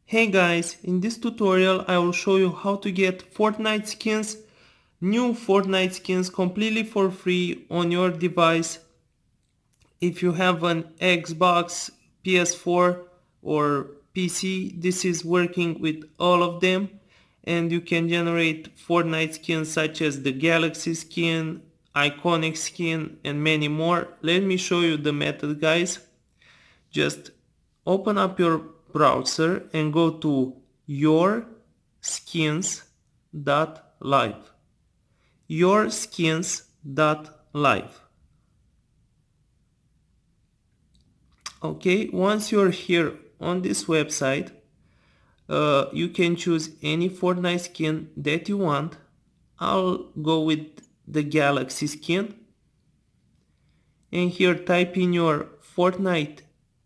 Hey guys, in this tutorial I will show you how to get Fortnite skins, new Fortnite skins completely for free on your device. If you have an Xbox, PS4 or PC, this is working with all of them and you can generate Fortnite skins such as the Galaxy skin, Ikonik skin and many more. Let me show you the method guys. Just open up your browser and go to yourskins.live. Yourskins.live. Okay, once you're here on this website, you can choose any Fortnite skin that you want. I'll go with the Galaxy skin. And here type in your Fortnite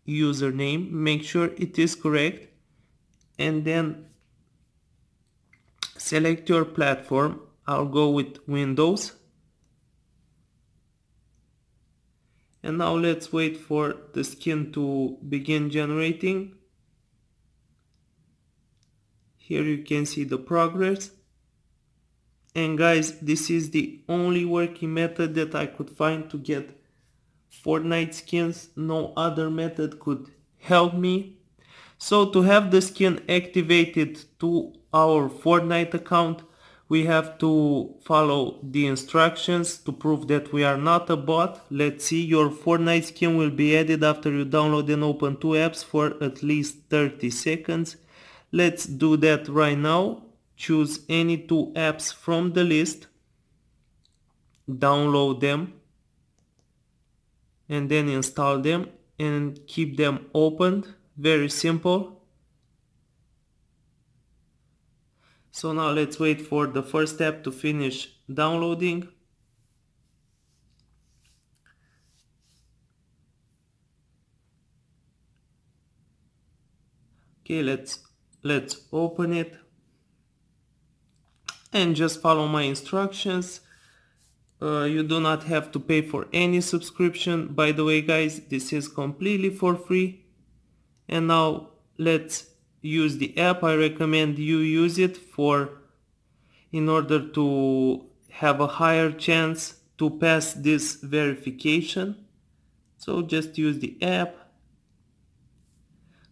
username, make sure it is correct, and then select your platform. I'll go with Windows. And now let's wait for the skin to begin generating. Here you can see the progress. And guys, this is the only working method that I could find to get Fortnite skins. No other method could help me. So to have the skin activated to our Fortnite account, we have to follow the instructions to prove that we are not a bot. Let's see, your Fortnite skin will be added after you download and open two apps for at least 30 seconds. Let's do that right now. Choose any two apps from the list, download them, and then install them and keep them opened. Very simple. So now let's wait for the first app to finish downloading. Okay, let's open it and just follow my instructions. You do not have to pay for any subscription. By the way guys, this is completely for free. And now let's use the app. I recommend you use it in order to have a higher chance to pass this verification. So just use the app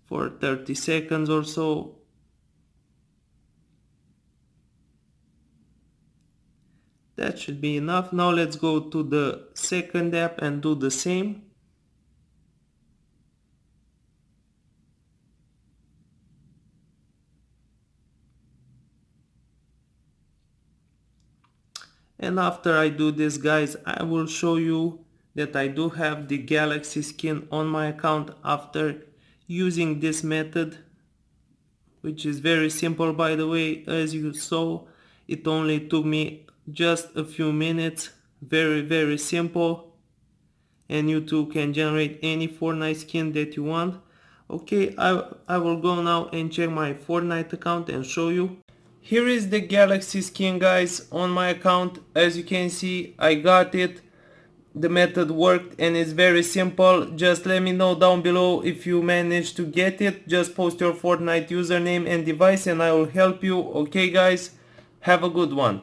for 30 seconds or so. That should be enough. Now let's go to the second app and do the same. And after I do this guys, I will show you that I do have the Galaxy skin on my account after using this method, which is very simple by the way. As you saw, it only took me just a few minutes. Very simple, and you too can generate any Fortnite skin that you want. Okay, I will go now and check my Fortnite account and show you. Here is the Galaxy skin guys on my account. As you can see, I got it. The method worked and it's very simple. Just let me know down below if you managed to get it. Just post your Fortnite username and device and I will help you. Okay guys, have a good one.